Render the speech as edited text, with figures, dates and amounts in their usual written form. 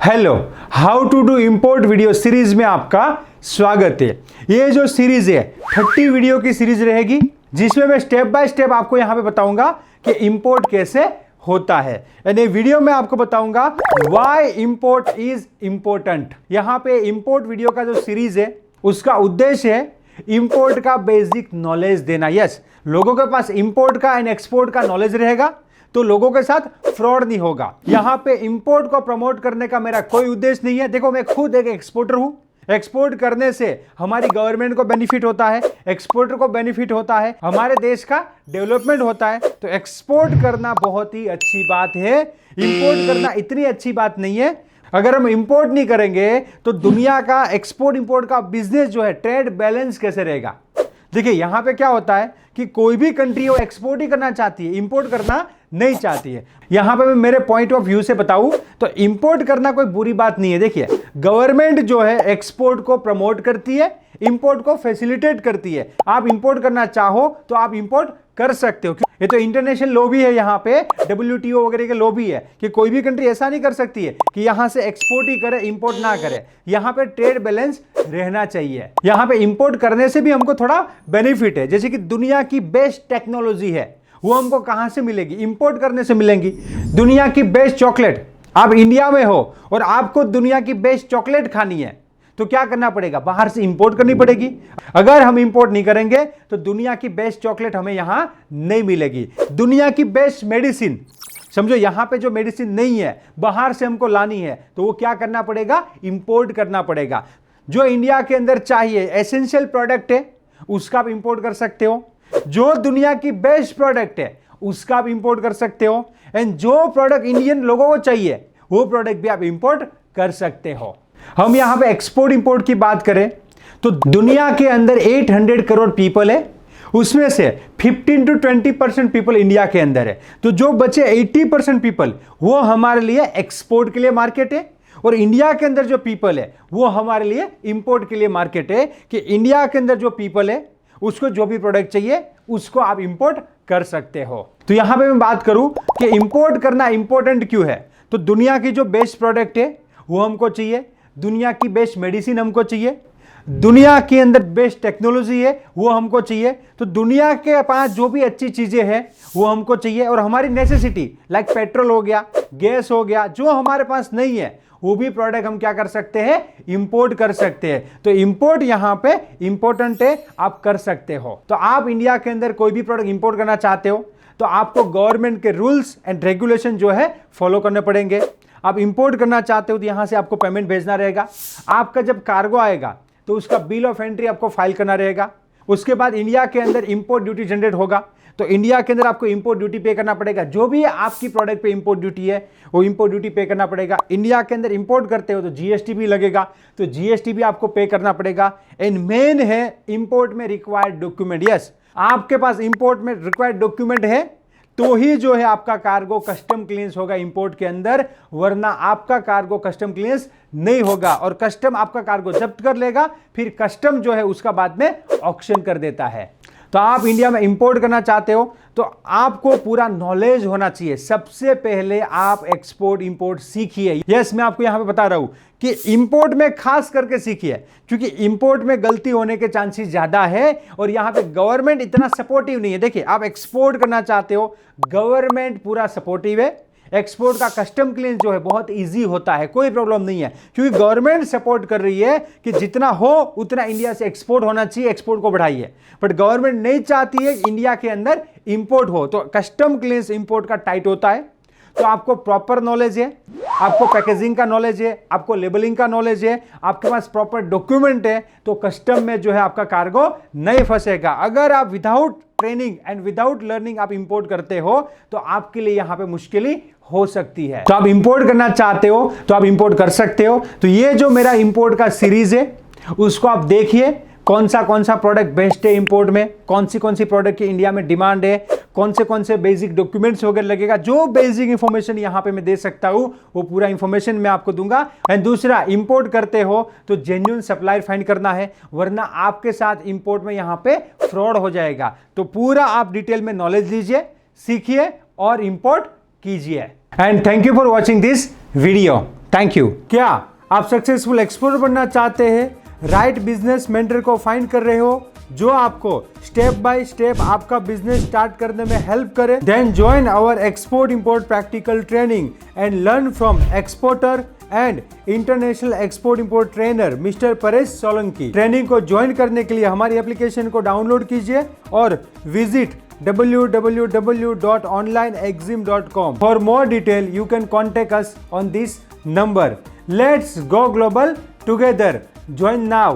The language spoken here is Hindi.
Hello, how to do import video series में आपका स्वागत है। ये जो सीरीज है 30 वीडियो की सीरीज रहेगी, जिसमें मैं स्टेप बाय स्टेप आपको यहां पे बताऊंगा कि इंपोर्ट कैसे होता है। यानी वीडियो में आपको बताऊंगा व्हाई इंपोर्ट इज इंपॉर्टेंट। यहां पे इंपोर्ट वीडियो का जो सीरीज है उसका उद्देश्य है इंपोर्ट का बेसिक नॉलेज देना। यस, लोगों के पास इंपोर्ट का एंड एक्सपोर्ट का नॉलेज रहेगा तो लोगों के साथ फ्रॉड नहीं होगा। यहां पे इंपोर्ट को प्रमोट करने का मेरा कोई उद्देश्य नहीं है। देखो, मैं खुद एक एक्सपोर्टर हूं। एक्सपोर्ट करने से हमारी गवर्नमेंट को बेनिफिट होता है, एक्सपोर्टर को बेनिफिट होता है, हमारे देश का डेवलपमेंट होता है। तो एक्सपोर्ट करना बहुत ही अच्छी बात है, इंपोर्ट करना इतनी अच्छी बात नहीं है। अगर हम इंपोर्ट नहीं करेंगे तो दुनिया का एक्सपोर्ट इंपोर्ट का बिजनेस जो है, ट्रेड बैलेंस कैसे रहेगा। देखिए, यहां पे क्या होता है कि कोई भी कंट्री वो एक्सपोर्ट ही करना चाहती है, इंपोर्ट करना नहीं चाहती है। यहां पे मैं मेरे पॉइंट ऑफ व्यू से बताऊं तो इंपोर्ट करना कोई बुरी बात नहीं है। देखिए, गवर्नमेंट जो है एक्सपोर्ट को प्रमोट करती है, इंपोर्ट को फैसिलिटेट करती है। आप इंपोर्ट करना चाहो तो आप इंपोर्ट कर सकते हो। ये तो इंटरनेशनल लॉ भी है, यहां पे WTO वगैरह के लॉ भी है कि कोई भी कंट्री ऐसा नहीं कर सकती है कि यहां से एक्सपोर्ट ही करे, इंपोर्ट ना करे। यहां पे ट्रेड बैलेंस रहना चाहिए। यहां पे इंपोर्ट करने से भी हमको थोड़ा बेनिफिट है। जैसे कि दुनिया की बेस्ट टेक्नोलॉजी है, वो हमको कहां से मिलेगी? इंपोर्ट करने से मिलेंगी। दुनिया की बेस्ट चॉकलेट, आप इंडिया में हो और आपको दुनिया की बेस्ट चॉकलेट खानी है तो क्या करना पड़ेगा? बाहर से इंपोर्ट करनी पड़ेगी। अगर हम इंपोर्ट नहीं करेंगे तो दुनिया की बेस्ट चॉकलेट हमें यहां नहीं मिलेगी। दुनिया की बेस्ट मेडिसिन, समझो यहां पे जो मेडिसिन नहीं है बाहर से हमको लानी है तो वो क्या करना पड़ेगा? इंपोर्ट करना पड़ेगा। जो इंडिया के अंदर चाहिए एसेंशियल प्रोडक्ट है उसका आप इंपोर्ट कर सकते हो। जो दुनिया की बेस्ट प्रोडक्ट है उसका आप इंपोर्ट कर सकते हो। एंड जो प्रोडक्ट इंडियन लोगों को चाहिए वो प्रोडक्ट भी आप इंपोर्ट कर सकते हो। हम यहां पे एक्सपोर्ट इंपोर्ट की बात करें तो दुनिया के अंदर 800 करोड़ पीपल है, उसमें से 15 to 20% पीपल इंडिया के अंदर है। तो जो बचे 80% पीपल वो हमारे लिए एक्सपोर्ट के लिए मार्केट है, और इंडिया के अंदर जो पीपल है वो हमारे लिए इंपोर्ट के लिए मार्केट है। कि इंडिया के अंदर जो पीपल है उसको जो भी प्रोडक्ट चाहिए उसको आप इंपोर्ट कर सकते हो। तो यहां पे मैं बात करूं कि इंपोर्ट करना इंपॉर्टेंट क्यों है, तो दुनिया की जो बेस्ट प्रोडक्ट है वो हमको चाहिए, दुनिया की बेस्ट मेडिसिन हमको चाहिए, दुनिया के अंदर बेस्ट टेक्नोलॉजी है वो हमको चाहिए। तो दुनिया के पास जो भी अच्छी चीजें हैं वो हमको चाहिए, और हमारी नेसेसिटी लाइक पेट्रोल हो गया, गैस हो गया, जो हमारे पास नहीं है वो भी प्रोडक्ट हम क्या कर सकते हैं? इंपोर्ट कर सकते हैं। तो इंपोर्ट यहां पे इंपॉर्टेंट है, आप कर सकते हो। तो आप इंडिया के अंदर कोई भी प्रोडक्ट इंपोर्ट करना चाहते हो तो आपको गवर्नमेंट के रूल्स एंड रेगुलेशन जो है फॉलो करने पड़ेंगे। आप इंपोर्ट करना चाहते हो तो यहां से आपको पेमेंट भेजना रहेगा। आपका जब कार्गो आएगा तो उसका बिल ऑफ एंट्री आपको फाइल करना रहेगा। उसके बाद इंडिया के अंदर इंपोर्ट ड्यूटी जनरेट होगा तो इंडिया के अंदर आपको इंपोर्ट ड्यूटी पे करना पड़ेगा। जो भी आपकी प्रोडक्ट पे इंपोर्ट ड्यूटी है वो इंपोर्ट ड्यूटी पे करना पड़ेगा। इंडिया के अंदर इंपोर्ट करते हो तो GST भी लगेगा, तो GST भी आपको पे करना पड़ेगा। एंड मेन है इंपोर्ट में रिक्वायर्ड डॉक्यूमेंट। यस, आपके पास इंपोर्ट में रिक्वायर्ड डॉक्यूमेंट है तो ही जो है आपका कार्गो कस्टम क्लियरेंस होगा इंपोर्ट के अंदर, वरना आपका कार्गो कस्टम क्लियरेंस नहीं होगा। और कस्टम आपका कार्गो जब्त कर लेगा, फिर कस्टम जो है उसका बाद में ऑक्शन कर देता है। तो आप इंडिया में इंपोर्ट करना चाहते हो तो आपको पूरा नॉलेज होना चाहिए। सबसे पहले आप एक्सपोर्ट इंपोर्ट सीखिए। यस, मैं आपको यहां पे बता रहा हूं कि इंपोर्ट में खास करके सीखिए, क्योंकि इंपोर्ट में गलती होने के चांसेस ज्यादा है और यहां पे गवर्नमेंट इतना सपोर्टिव नहीं है। देखिए, आप एक्सपोर्ट करना चाहते हो, गवर्नमेंट पूरा सपोर्टिव है। एक्सपोर्ट का कस्टम क्लियरेंस जो है बहुत इजी होता है, कोई प्रॉब्लम नहीं है, क्योंकि गवर्नमेंट सपोर्ट कर रही है कि जितना हो उतना इंडिया से एक्सपोर्ट होना चाहिए, एक्सपोर्ट को बढ़ाइए। बट गवर्नमेंट नहीं चाहती है कि इंडिया के अंदर इंपोर्ट हो, तो कस्टम क्लियरेंस इंपोर्ट का टाइट होता है। तो आपको प्रॉपर नॉलेज है, आपको पैकेजिंग का नॉलेज है, आपको लेबलिंग का नॉलेज है, आपके पास प्रॉपर डॉक्यूमेंट है, तो कस्टम में जो है आपका कार्गो नहीं फंसेगा। अगर आप without training and without learning आप इंपोर्ट करते हो तो आपके लिए यहां पे मुश्किल हो सकती है। तो आप इंपोर्ट करना चाहते हो तो आप इंपोर्ट कर सकते हो। तो ये जो मेरा इंपोर्ट का सीरीज है उसको आप देखिए, कौन सा प्रोडक्ट बेस्ट है इंपोर्ट में, कौन सी प्रोडक्ट की इंडिया में डिमांड है, कौन से बेसिक डॉक्यूमेंट्स वगैरह लगेगा। जो बेसिक इंफॉर्मेशन यहां पे मैं दे सकता हूं वो पूरा इंफॉर्मेशन मैं आपको दूंगा। एंड दूसरा, इंपोर्ट करते हो तो जेन्युइन सप्लायर फाइंड करना है, वरना आपके साथ इंपोर्ट में यहां पे फ्रॉड हो जाएगा। तो पूरा आप डिटेल में नॉलेज लीजिए, सीखिए और इंपोर्ट कीजिए। And thank you for watching this video. Thank you. क्या आप सक्सेसफुल एक्सपोर्टर बनना चाहते हैं? राइट बिजनेस मेंटर को फाइंड कर रहे हो जो आपको स्टेप बाय स्टेप आपका बिजनेस स्टार्ट करने में हेल्प करे? Then join our export import practical training and learn from exporter and international export import trainer mister Paresh Solanki. Training को ज्वाइन करने के लिए हमारी एप्लीकेशन को डाउनलोड कीजिए और visit www.onlineexim.com. For more detail, you can contact us on this number. Let's go global together. Join now.